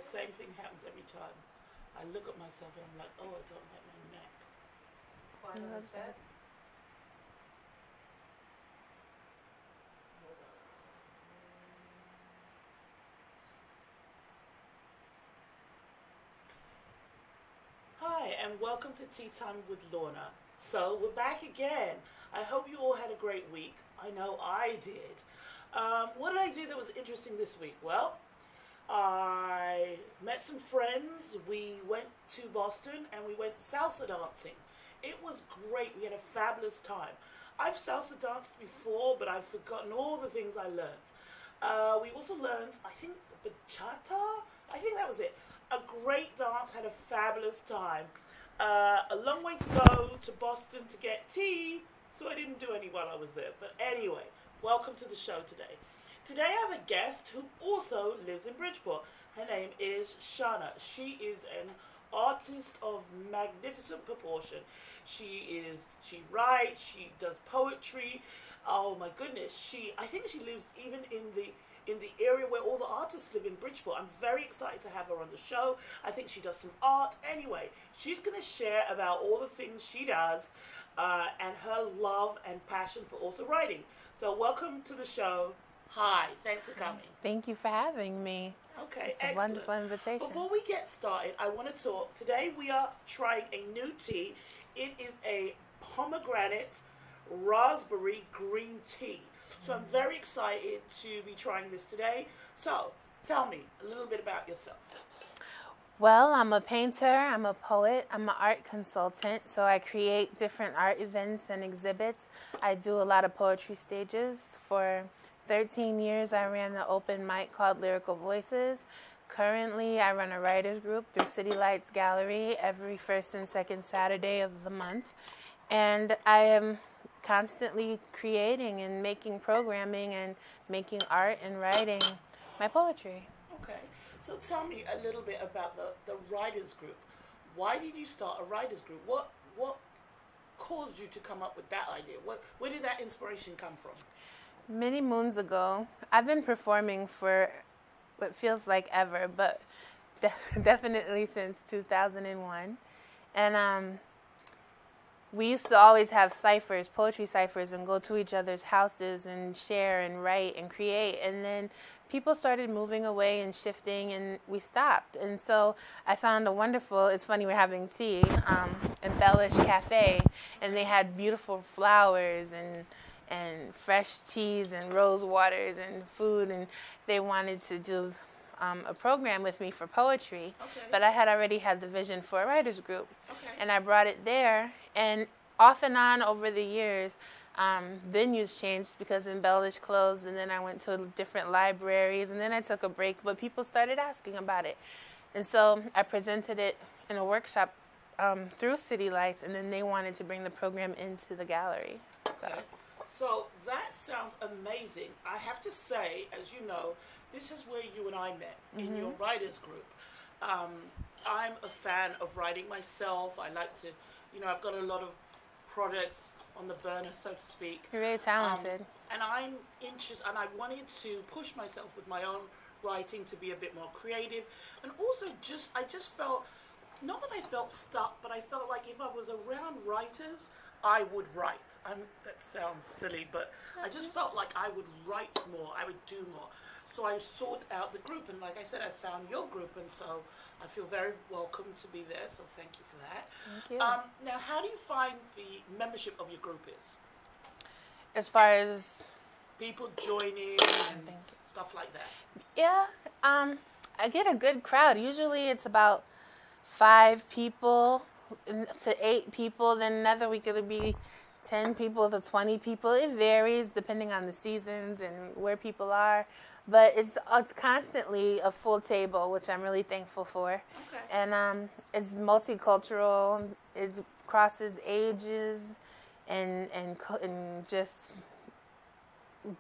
the same thing happens every time. I look at myself and I'm like, oh, I don't like my neck. Quite upset. Hi, and welcome to Tea Time with Lorna. So, we're back again. I hope you all had a great week. I know I did. What did I do that was interesting this week? Well, I met some friends. We went to Boston and we went salsa dancing. It was great. We had a fabulous time. I've salsa danced before, but I've forgotten all the things I learned. We also learned, I think, bachata? I think that was it. A great dance, had a fabulous time. A long way to go to Boston to get tea, so I didn't do any while I was there. But anyway, welcome to the show today. Today I have a guest who also lives in Bridgeport. Her name is Shana. She is an artist of magnificent proportion. She writes, she does poetry. Oh my goodness, I think she lives even in the area where all the artists live in Bridgeport. I'm very excited to have her on the show. I think she does some art. Anyway, she's going to share about all the things she does and her love and passion for also writing. So welcome to the show. Hi, thanks for coming. Thank you for having me. Okay, it's excellent. A wonderful invitation. Before we get started, I want to talk. Today we are trying a new tea. It is a pomegranate raspberry green tea. So I'm very excited to be trying this today. So tell me a little bit about yourself. Well, I'm a painter, I'm a poet, I'm an art consultant, so I create different art events and exhibits. I do a lot of poetry stages. For 13 years, I ran the open mic called Lyrical Voices. Currently, I run a writers group through City Lights Gallery every first and second Saturday of the month. And I am constantly creating and making programming and making art and writing my poetry. Okay, so tell me a little bit about the writers group. Why did you start a writers group? What caused you to come up with that idea? Where did that inspiration come from? Many moons ago, I've been performing for what feels like ever, but definitely since 2001. And we used to always have ciphers, poetry ciphers, and go to each other's houses and share and write and create. And then people started moving away and shifting, and we stopped. And so I found it's funny, we're having tea, Embellish Cafe, and they had beautiful flowers and fresh teas and rose waters and food, and they wanted to do a program with me for poetry, but I had already had the vision for a writer's group, and I brought it there, and off and on over the years, venues changed because Embellish closed, and then I went to different libraries, and then I took a break, but people started asking about it, and so I presented it in a workshop through City Lights, and then they wanted to bring the program into the gallery. So that sounds amazing. I have to say, as you know, this is where you and I met, in your writers group. I'm a fan of writing myself. I like to, I've got a lot of projects on the burner, so to speak. You're very talented. And I'm interested, and I wanted to push myself with my own writing to be a bit more creative. And also I just felt, not that I felt stuck, but I felt like if I was around writers, I would write. That sounds silly, but I just felt like I would write more, I would do more. So I sought out the group, and like I said, I found your group, and so I feel very welcome to be there, so thank you for that. Thank you. Now, how do you find the membership of your group is? As far as people joining and stuff like that? Yeah, I get a good crowd. Usually it's about 5 people to 8 people, then another week it'll be 10 people to 20 people. It varies depending on the seasons and where people are, but it's constantly a full table, which I'm really thankful for. And it's multicultural. It crosses ages and just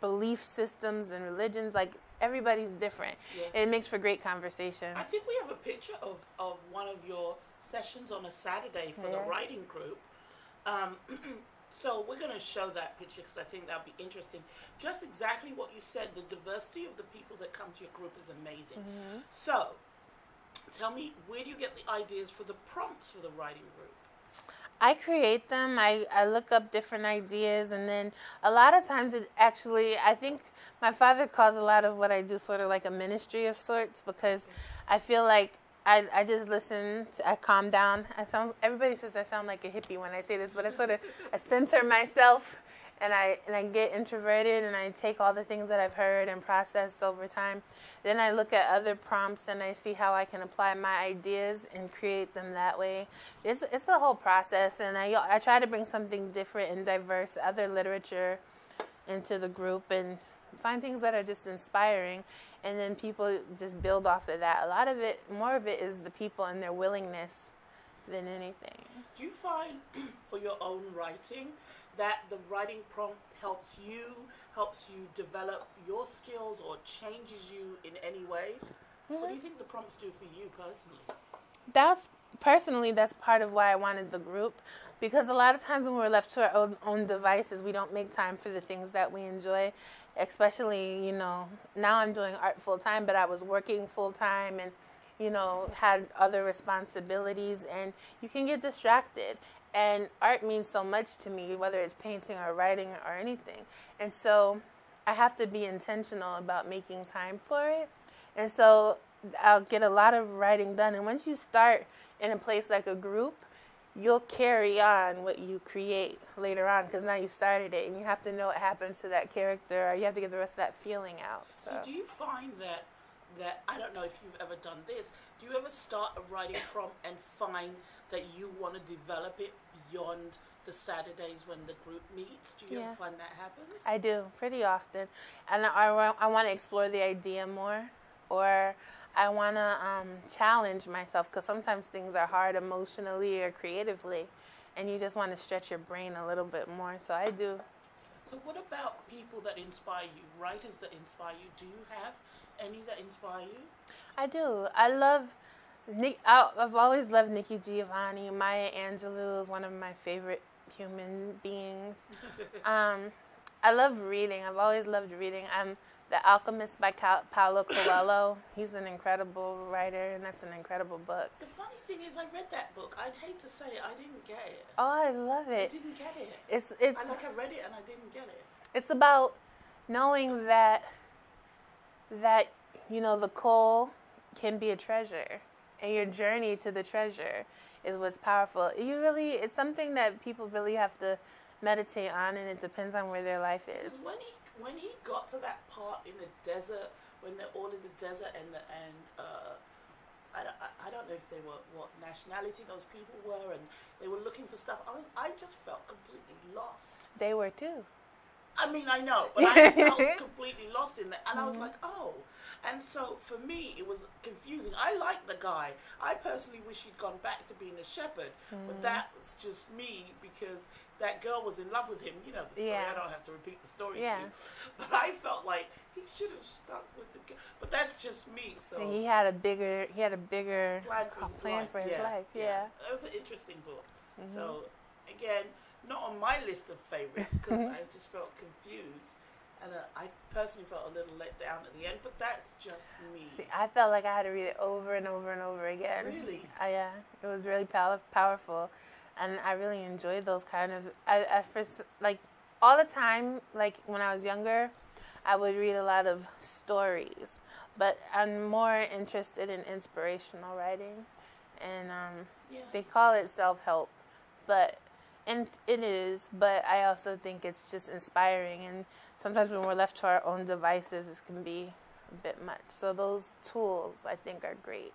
belief systems and religions. Like, everybody's different. It makes for great conversation. I think we have a picture of one of your sessions on a Saturday for the writing group. So we're going to show that picture because I think that'll be interesting. Just exactly what you said, the diversity of the people that come to your group is amazing. So tell me, where do you get the ideas for the prompts for the writing group? I create them. I look up different ideas, and then a lot of times it actually, I think my father calls a lot of what I do sort of like a ministry of sorts, because I feel like I just listen, I calm down. Everybody says I sound like a hippie when I say this, but I center myself, and I get introverted, and I take all the things that I've heard and processed over time. Then I look at other prompts, and I see how I can apply my ideas and create them that way. It's a whole process, and I try to bring something different and diverse, other literature into the group, and find things that are just inspiring, and then people just build off of that. A lot of it, more of it, is the people and their willingness than anything. Do you find for your own writing that the writing prompt helps you develop your skills or changes you in any way? What do you think the prompts do for you personally? That's part of why I wanted the group, because a lot of times when we're left to our own devices, we don't make time for the things that we enjoy. Especially, now I'm doing art full time, but I was working full time and, had other responsibilities, and you can get distracted. And art means so much to me, whether it's painting or writing or anything. And so I have to be intentional about making time for it. And so I'll get a lot of writing done. And once you start in a place like a group, you'll carry on what you create later on, because now you started it, and you have to know what happens to that character, or you have to get the rest of that feeling out. So do you find that I don't know if you've ever done this, do you ever start a writing prompt and find that you want to develop it beyond the Saturdays when the group meets? Do you ever find that happens? I do, pretty often. And I want to explore the idea more, or I want to challenge myself, because sometimes things are hard emotionally or creatively, and you just want to stretch your brain a little bit more. So I do. So what about people that inspire you, writers that inspire you? Do you have any that inspire you? I do. I've always loved Nikki Giovanni. Maya Angelou is one of my favorite human beings. I love reading. I've always loved reading. The Alchemist by Paulo Coelho. He's an incredible writer, and that's an incredible book. The funny thing is, I read that book. I'd hate to say it, I didn't get it. Oh, I love it. I didn't get it. I read it and I didn't get it. It's about knowing that the coal can be a treasure, and your journey to the treasure is what's powerful. It's something that people really have to meditate on, and it depends on where their life is. When he got to that part in the desert, when they're all in the desert, I don't know if they were what nationality those people were, and they were looking for stuff. I just felt completely lost. They were too. I mean, I know, but I felt completely lost in that, and I was like, oh. And so for me, it was confusing. I liked the guy. I personally wish he'd gone back to being a shepherd, but that was just me, because that girl was in love with him. You know the story. I don't have to repeat the story to you. But I felt like he should have stuck with the girl. But that's just me. So he had a bigger plan for his life. Yeah. That was an interesting book. So again, not on my list of favorites, because I just felt confused. And I personally felt a little let down at the end, but that's just me. See, I felt like I had to read it over and over and over again. Really? Yeah, it was really powerful, and I really enjoyed those kind of. First, like all the time, like when I was younger, I would read a lot of stories, but I'm more interested in inspirational writing, and they call it self-help, and it is, but I also think it's just inspiring, and sometimes when we're left to our own devices, it can be a bit much. So those tools, I think, are great.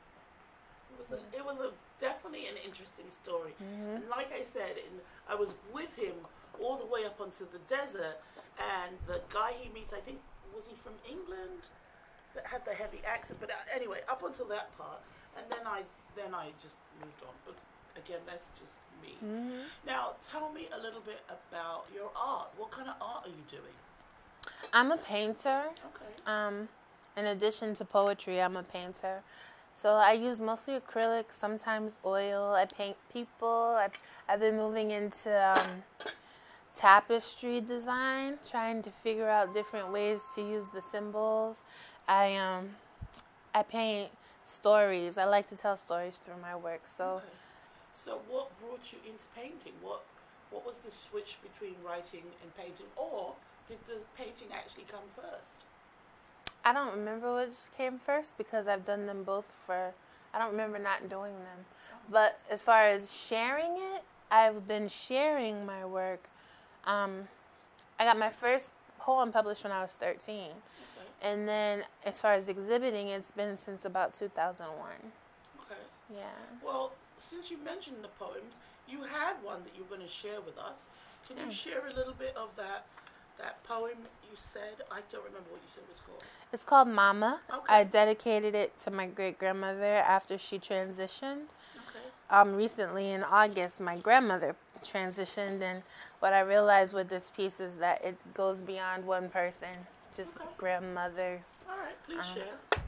It was definitely an interesting story. And like I said, I was with him all the way up onto the desert, and the guy he meets, I think, was he from England? That had the heavy accent. But anyway, up until that part, and then I just moved on. But again, that's just me. Now, tell me a little bit about your art. What kind of art are you doing? I'm a painter. Okay. In addition to poetry, I'm a painter. So I use mostly acrylic, sometimes oil. I paint people. I've been moving into tapestry design, trying to figure out different ways to use the symbols. I paint stories. I like to tell stories through my work. So Okay. So what brought you into painting? What was the switch between writing and painting, or did the painting actually come first? I don't remember which came first because I've done them both I don't remember not doing them. But as far as sharing it, I've been sharing my work. I got my first poem published when I was 13. Okay. And then as far as exhibiting, it's been since about 2001. Okay. Yeah. Well, since you mentioned the poems, you had one that you're going to share with us. Can you share a little bit of that poem you said? I don't remember what you said it was called. It's called Mama. Okay. I dedicated it to my great-grandmother after she transitioned. Okay. Recently in August, my grandmother transitioned, and what I realized with this piece is that it goes beyond one person, just Okay. grandmothers. All right, please share.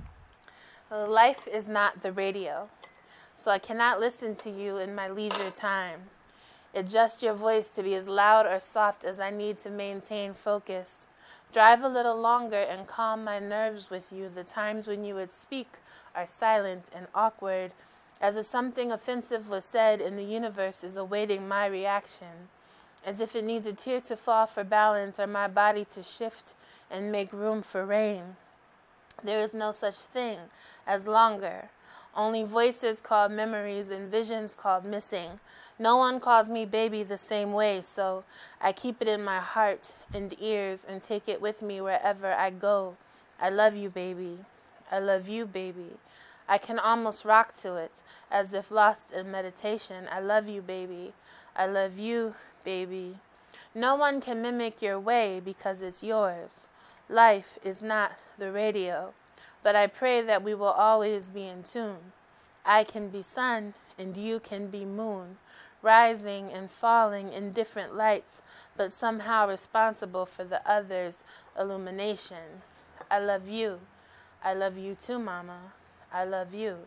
Well, life is not the radio, so I cannot listen to you in my leisure time. Adjust your voice to be as loud or soft as I need to maintain focus. Drive a little longer and calm my nerves with you. The times when you would speak are silent and awkward, as if something offensive was said and the universe is awaiting my reaction, as if it needs a tear to fall for balance or my body to shift and make room for rain. There is no such thing as longer, only voices called memories and visions called missing. No one calls me baby the same way, so I keep it in my heart and ears and take it with me wherever I go. I love you, baby. I love you, baby. I can almost rock to it, as if lost in meditation. I love you, baby. I love you, baby. No one can mimic your way because it's yours. Life is not the radio, but I pray that we will always be in tune. I can be sun and you can be moon, rising and falling in different lights, but somehow responsible for the other's illumination. I love you. I love you too, Mama. I love you.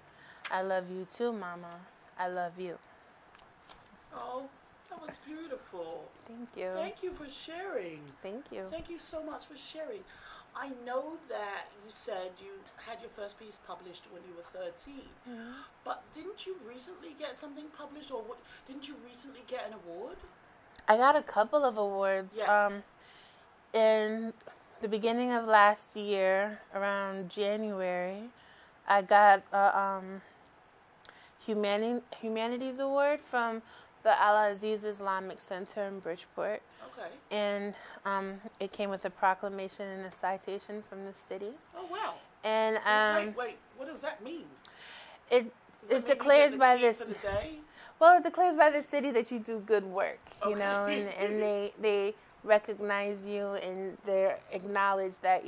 I love you too, Mama. I love you. Oh, that was beautiful. Thank you. Thank you for sharing. Thank you. Thank you so much for sharing. I know that you said you had your first piece published when you were 13, but didn't you recently get something published, or didn't you recently get an award? I got a couple of awards. Yes. In the beginning of last year, around January, I got a Humanities Award from the Al-Aziz Islamic Center in Bridgeport. Okay. And it came with a proclamation and a citation from the city. Oh, wow. And wait, what does that mean? it Does that mean declares you get the by key this. for the day? Well, it declares by the city that you do good work, you Okay. know, and they recognize you and they acknowledge that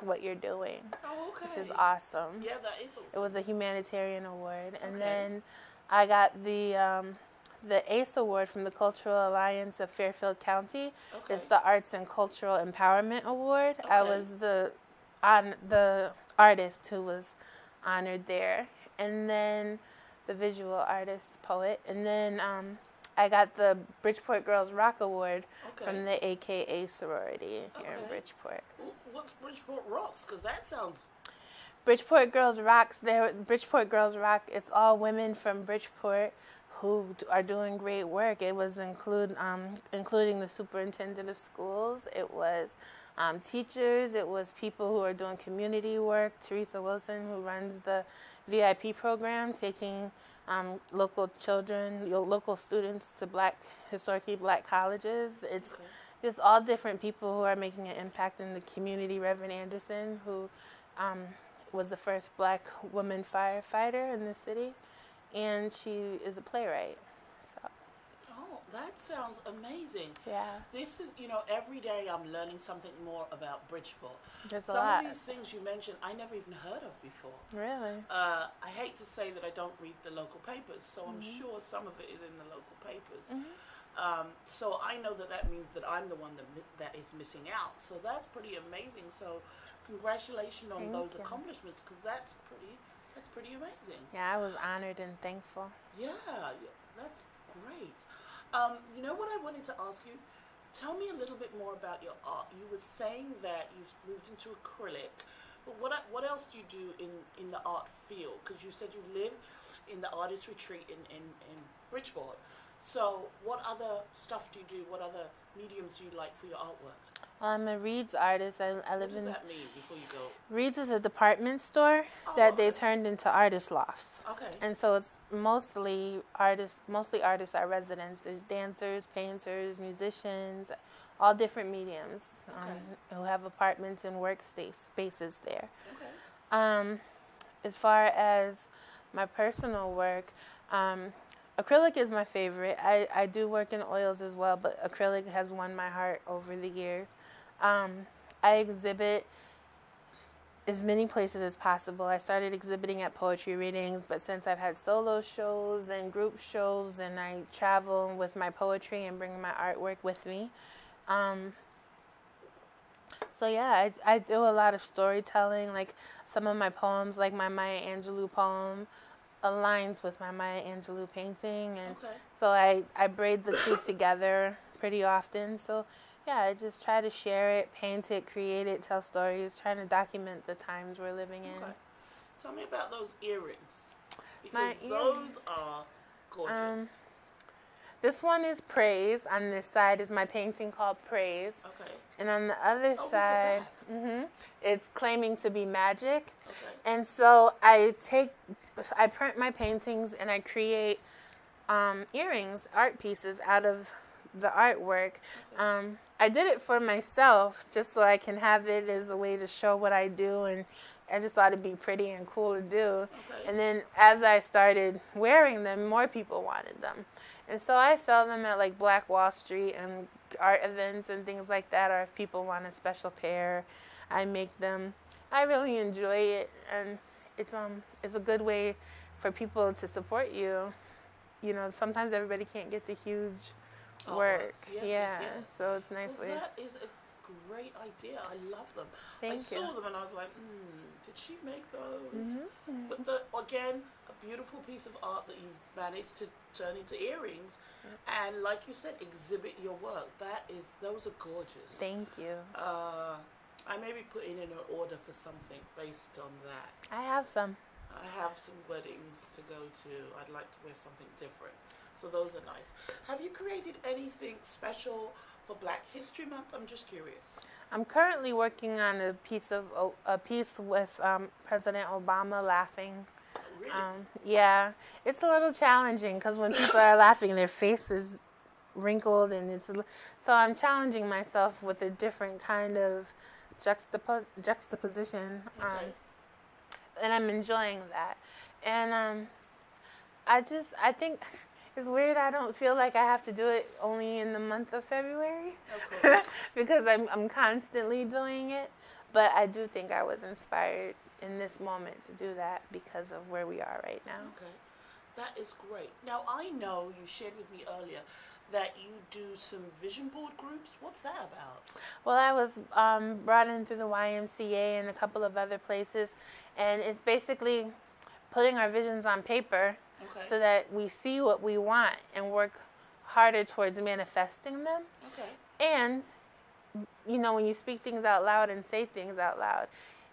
what you're doing, Oh, okay. which is awesome. Yeah, that is awesome. It was a humanitarian award, and Okay. then I got the ACE Award from the Cultural Alliance of Fairfield County. Okay. It's the Arts and Cultural Empowerment Award. I Okay. was the artist who was honored there, and then the visual artist, poet, and then I got the Bridgeport Girls Rock Award Okay. from the AKA sorority here in Okay. Bridgeport. What's Bridgeport Rocks? Because that sounds... Bridgeport Girls Rocks. Bridgeport Girls Rock. It's all women from Bridgeport who are doing great work. It was including the superintendent of schools. It was teachers. It was people who are doing community work. Teresa Wilson, who runs the VIP program, taking local children, local students to historically black colleges. It's Okay. just all different people who are making an impact in the community. Reverend Anderson, who was the first black woman firefighter in the city, and she is a playwright. So, Oh, that sounds amazing. yeah, This is, every day I'm learning something more about Bridgeport. there's a Some lot. of these things you mentioned, I never even heard of before. Really? I hate to say that I don't read the local papers, so I'm sure some of it is in the local papers. So I know that means that I'm the one that is missing out. So that's pretty amazing. So congratulations on Thank those you. accomplishments, because that's pretty amazing. Yeah, I was honored and thankful. Yeah, that's great. You know what I wanted to ask you? Tell me a little bit more about your art. You were saying that you've moved into acrylic, But what else do you do in the art field? Because you said you live in the artist retreat in Bridgeport. So what other stuff do you do? What other mediums do you like for your artwork? Well, I'm a Reed's artist. I What live does in that mean before you go? Reed's is a department store Oh, that they okay. turned into artist lofts. Okay. And so it's mostly artists are residents. There's dancers, painters, musicians, all different mediums who have apartments and spaces there. Okay. As far as my personal work, acrylic is my favorite. I do work in oils as well, but acrylic has won my heart over the years. I exhibit as many places as possible. I started exhibiting at poetry readings, but since I've had solo shows and group shows, and I travel with my poetry and bring my artwork with me. So yeah, I do a lot of storytelling. Like some of my poems, like my Maya Angelou poem, aligns with my Maya Angelou painting, and so I braid the two together pretty often. So yeah, I just try to share it, paint it, create it, tell stories, trying to document the times we're living in. Okay. Tell me about those earrings, because those are gorgeous. This one is Praise. On this side is my painting called Praise. Okay. And on the other side, it's claiming to be magic. Okay. And so I print my paintings and I create earrings, art pieces out of the artwork. Okay. I did it for myself just so I can have it as a way to show what I do, and I just thought it'd be pretty and cool to do. Okay. And then as I started wearing them, more people wanted them. And so I sell them at like Black Wall Street and art events and things like that, or if people want a special pair, I make them. I really enjoy it, and it's a good way for people to support you. You know, sometimes everybody can't get the huge work. Yes. So it's a nice way. That is a great idea. I love them. I saw them and I was like, did she make those? But again, a beautiful piece of art that you've managed to turn into earrings, and like you said, exhibit your work. Those are gorgeous. Thank you. I may be putting in an order for something based on that. I have some. I have some weddings to go to. I'd like to wear something different. So those are nice. Have you created anything special for Black History Month? I'm just curious. I'm currently working on a piece with President Obama laughing. Really? Yeah, it's a little challenging because when people are laughing, their face is wrinkled, and so I'm challenging myself with a different kind of juxtaposition. And I'm enjoying that. And I think it's weird. I don't feel like I have to do it only in the month of February, Of course. because I'm constantly doing it. But I do think I was inspired in this moment to do that because of where we are right now. Okay, that is great. Now I know you shared with me earlier that you do some vision board groups. What's that about? Well, I was brought in through the YMCA and a couple of other places, and it's basically putting our visions on paper so that we see what we want and work harder towards manifesting them. Okay. And, you know, when you speak things out loud and say things out loud,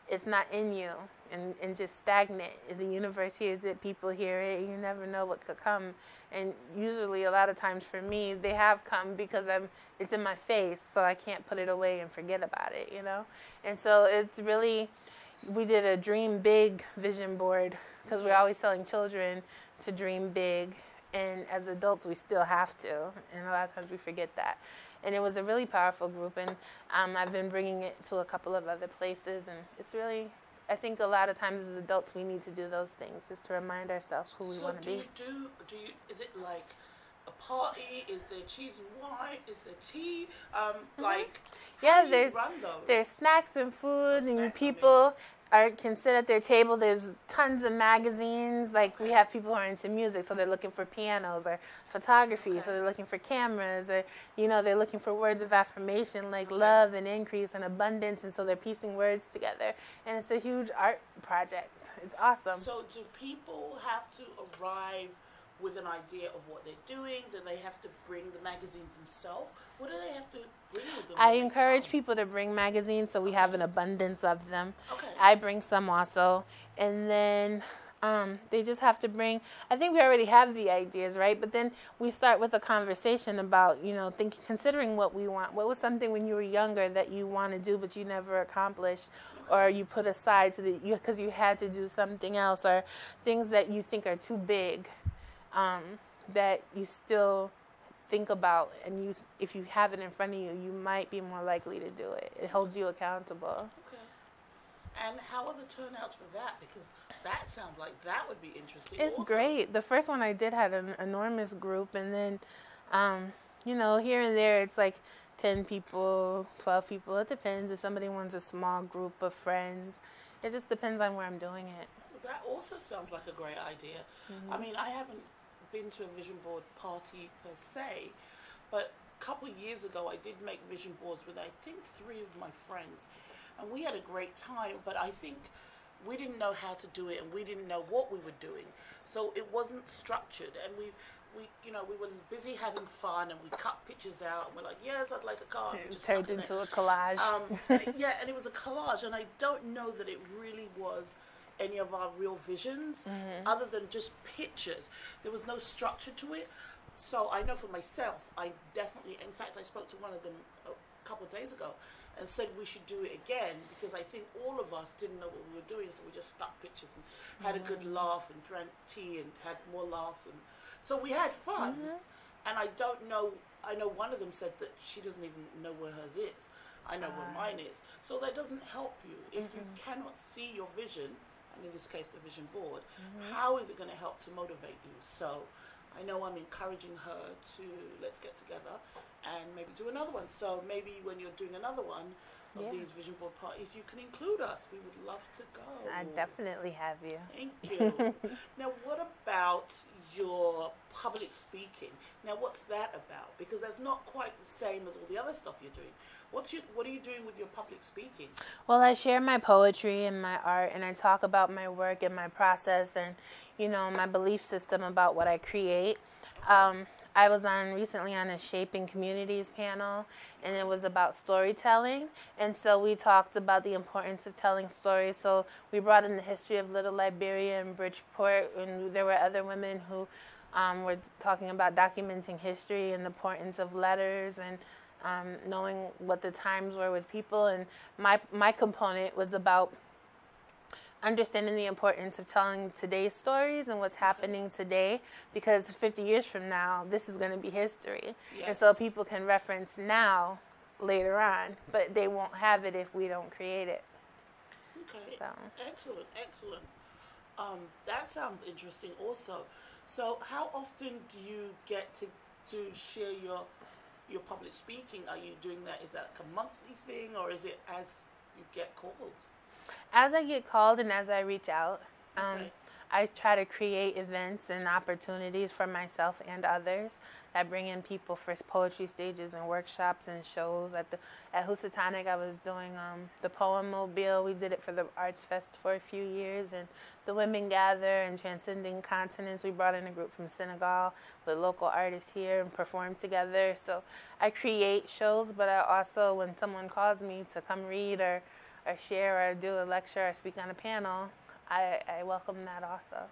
it's not in you and just stagnant. The universe hears it, people hear it, you never know what could come. And usually, a lot of times for me, they have come because it's in my face, so I can't put it away and forget about it, you know? And so it's really, we did a Dream Big vision board because we're always telling children to dream big. And as adults, we still have to. And a lot of times we forget that. And it was a really powerful group. And I've been bringing it to a couple of other places. And it's really, I think a lot of times as adults, we need to do those things just to remind ourselves who we want to be. Is it like a party? Is there cheese and wine? Is there tea? Yeah, how do you run those? There's snacks and food, and people can sit at their table. There's tons of magazines. Like we have people who are into music, so they're looking for pianos, or photography, so they're looking for cameras, or they're looking for words of affirmation like love and increase and abundance, and so they're piecing words together. And it's a huge art project. It's awesome. So do people have to arrive with an idea of what they're doing? Do they have to bring the magazines themselves? What do they have to bring with them? I encourage people to bring magazines, so we have an abundance of them. Okay. I bring some also. And then they just have to bring, I think we already have the ideas, right? But then we start with a conversation about, considering what we want. What was something when you were younger that you want to do but you never accomplished, or you put aside so that because you had to do something else, or things that you think are too big that you still think about, and if you have it in front of you, you might be more likely to do it. It holds you accountable. And how are the turnouts for that? Because that sounds like that would be interesting. It's also great. The first one I did had an enormous group, and then, here and there it's like 10 people, 12 people. It depends if somebody wants a small group of friends. It just depends on where I'm doing it. Well, that also sounds like a great idea. I mean, I haven't been to a vision board party per se, but a couple of years ago I did make vision boards with I think 3 of my friends. And we had a great time, but I think we didn't know how to do it, and we didn't know what we were doing. So it wasn't structured, and we were busy having fun, and we cut pictures out, and we're like, yes, I'd like a card. It turned into a collage. And it was a collage, and I don't know that it really was any of our real visions, other than just pictures. There was no structure to it. So I know for myself, I definitely, in fact, I spoke to one of them a couple of days ago, and said we should do it again, because I think all of us didn't know what we were doing, so we just stuck pictures and had a good laugh and drank tea and had more laughs, and so we had fun. And I know one of them said that she doesn't even know where hers is. I know where mine is. So that doesn't help you. If you cannot see your vision, and in this case the vision board, how is it going to help to motivate you? So I know I'm encouraging her to let's get together and maybe do another one. So maybe when you're doing another one of these vision board parties, you can include us. We would love to go. I definitely have you. Thank you. Now, what about your public speaking? Now, what's that about? Because that's not quite the same as all the other stuff you're doing. What are you doing with your public speaking? Well, I share my poetry and my art, and I talk about my work and my process and, my belief system about what I create. I was recently on a Shaping Communities panel, and it was about storytelling. And so we talked about the importance of telling stories. So we brought in the history of Little Liberia and Bridgeport, and there were other women who were talking about documenting history and the importance of letters and knowing what the times were with people. And my component was about understanding the importance of telling today's stories and what's happening today, because 50 years from now, this is going to be history. Yes. And so people can reference now later on, but they won't have it if we don't create it. Okay, so. Excellent. That sounds interesting also. So how often do you get to share your public speaking? Are you doing that? Is that like a monthly thing, or is it as you get called? As I get called and as I reach out, Okay. I try to create events and opportunities for myself and others. I bring in people for poetry stages and workshops and shows. At Housatonic, I was doing the Poem Mobile. We did it for the Arts Fest for a few years, and the Women Gather and Transcending Continents. We brought in a group from Senegal with local artists here and performed together. So I create shows, but I also, when someone calls me to come read or share or do a lecture or speak on a panel, I welcome that also.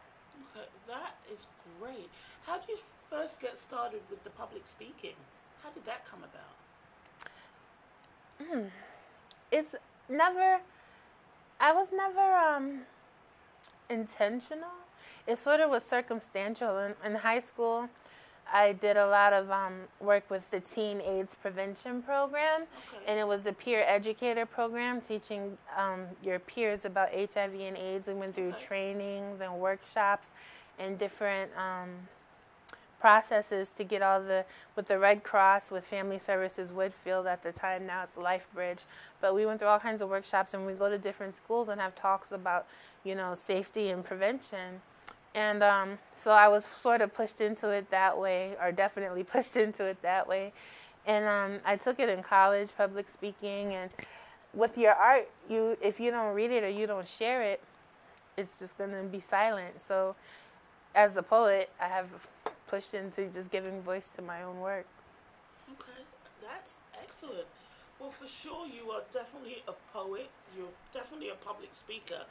Okay, that is great. How did you first get started with the public speaking? How did that come about? I was never intentional. It sort of was circumstantial. In high school, I did a lot of work with the Teen AIDS Prevention Program, and it was a peer educator program teaching your peers about HIV and AIDS. We went through trainings and workshops and different processes to get with the Red Cross, with Family Services Woodfield at the time, now it's LifeBridge. But we went through all kinds of workshops, and we go to different schools and have talks about, safety and prevention. And so I was sort of pushed into it that way, or definitely pushed into it that way. And I took it in college, public speaking. And with your art, if you don't read it or you don't share it, it's just going to be silent. So as a poet, I have pushed into just giving voice to my own work. Okay, that's excellent. Well, for sure, you are definitely a poet. You're definitely a public speaker,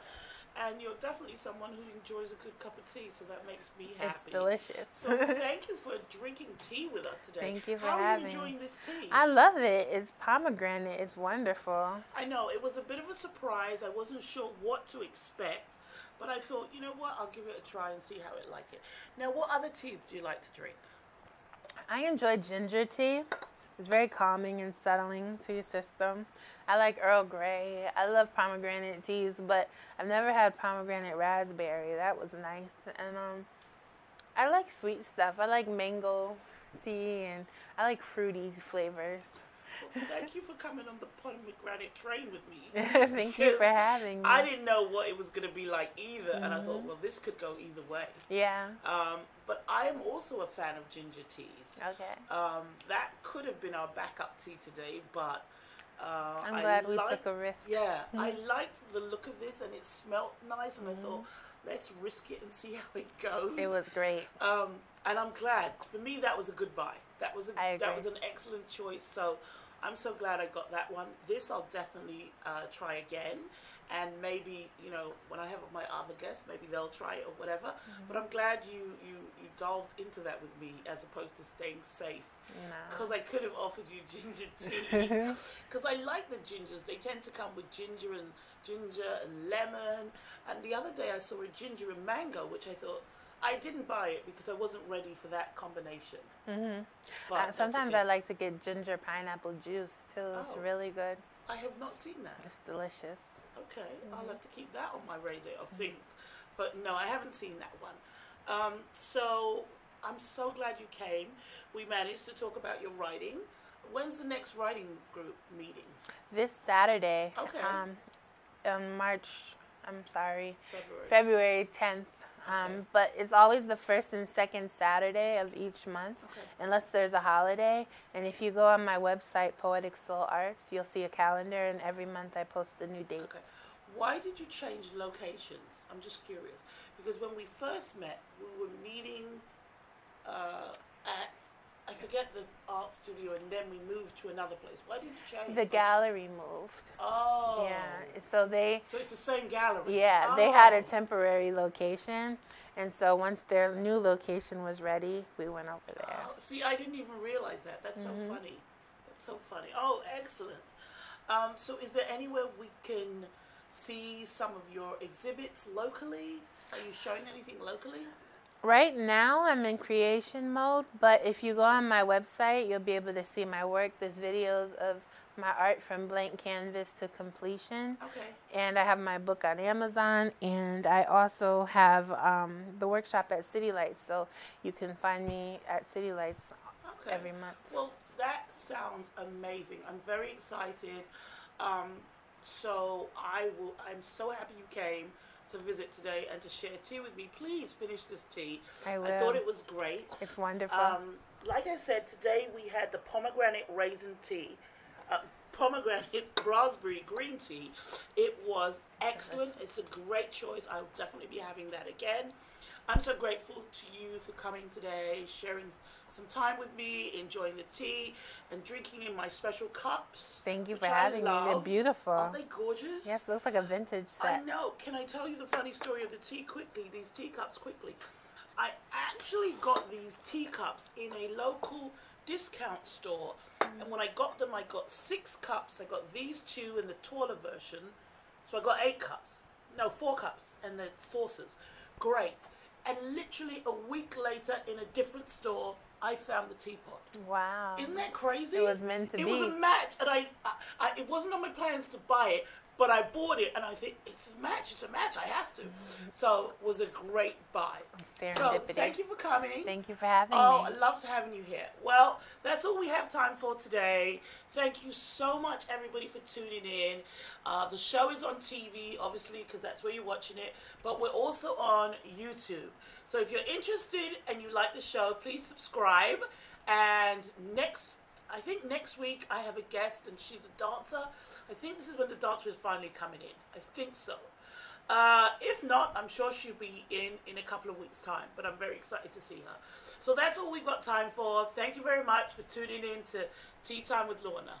and you're definitely someone who enjoys a good cup of tea. So that makes me happy. It's delicious. So thank you for drinking tea with us today. Thank you for having me. How are you having enjoying this tea? I love it. It's pomegranate. It's wonderful. I know it was a bit of a surprise. I wasn't sure what to expect, but I thought, you know what, I'll give it a try and see how it like it. Now, what other teas do you like to drink? I enjoy ginger tea. It's very calming and settling to your system. I like Earl Grey. I love pomegranate teas, but I've never had pomegranate raspberry. That was nice. And I like sweet stuff. I like mango tea, and I like fruity flavors. Well, thank you for coming on the pomegranate train with me. Thank you for having me. I didn't know what it was going to be like either, and I thought, well, this could go either way. Yeah. But I am also a fan of ginger teas. Okay. That could have been our backup tea today, but I'm glad we took a risk. Yeah, I liked the look of this, and it smelled nice, and I thought, let's risk it and see how it goes. It was great. And I'm glad. For me, that was a good buy. That was an excellent choice. So I'm so glad I got that one. This I'll definitely try again. And maybe, you know, when I have my other guests, maybe they'll try it or whatever. But I'm glad you delved into that with me as opposed to staying safe. Because I could have offered you ginger tea. Because I like the gingers. They tend to come with ginger and lemon. And the other day I saw a ginger and mango, which I thought, I didn't buy it because I wasn't ready for that combination. But sometimes okay. I like to get ginger pineapple juice too. It's really good. I have not seen that. It's delicious. Okay, I'll have to keep that on my radar of things. But no, I haven't seen that one. So I'm so glad you came. We managed to talk about your writing. When's the next writing group meeting? This Saturday. Okay. February 10th. But it's always the first and second Saturday of each month, unless there's a holiday. And if you go on my website, Poetic Soul Arts, you'll see a calendar, and every month I post a new date. Okay. Why did you change locations? I'm just curious. Because when we first met, we were meeting at, I forget the art studio, and then we moved to another place. Why did you change? The gallery moved. Oh. Yeah. So it's the same gallery. Yeah, they had a temporary location, and so once their new location was ready, we went over there. Oh, see, I didn't even realize that. That's so funny. That's so funny. Oh, excellent. So is there anywhere we can see some of your exhibits locally? Are you showing anything locally? Right now, I'm in creation mode, but if you go on my website, you'll be able to see my work. There's videos of my art from blank canvas to completion. Okay. And I have my book on Amazon, and I also have the workshop at City Lights, so you can find me at City Lights every month. Well, that sounds amazing. I'm very excited. So I'm so happy you came to visit today and to share tea with me. Please finish this tea. I will. I thought it was great. It's wonderful. Like I said, today we had the pomegranate raisin tea, pomegranate raspberry green tea. It was excellent. It's a great choice. I'll definitely be having that again. I'm so grateful to you for coming today, sharing some time with me, enjoying the tea, and drinking in my special cups. Thank you for having me. They're beautiful. Aren't they gorgeous? Yes, it looks like a vintage set. I know. Can I tell you the funny story of the tea quickly, these teacups quickly? I actually got these teacups in a local discount store. And when I got them, I got 6 cups. I got these 2 in the taller version. So I got 8 cups. No, 4 cups and the saucers. Great. And literally a week later in a different store, I found the teapot. Wow. Isn't that crazy? It was meant to be. It was a match, and I it wasn't on my plans to buy it, but I bought it, and I think it's a match, I have to. So it was a great buy. Serendipity. So thank you for coming. Thank you for having me. Oh, I loved having you here. Well, that's all we have time for today. Thank you so much, everybody, for tuning in. The show is on TV, obviously, because that's where you're watching it, but we're also on YouTube. So if you're interested and you like the show, please subscribe. And I think next week I have a guest, and she's a dancer. I think this is when the dancer is finally coming in. I think so. If not, I'm sure she'll be in a couple of weeks' time, but I'm very excited to see her. So that's all we've got time for. Thank you very much for tuning in to Tea Time with Lorna.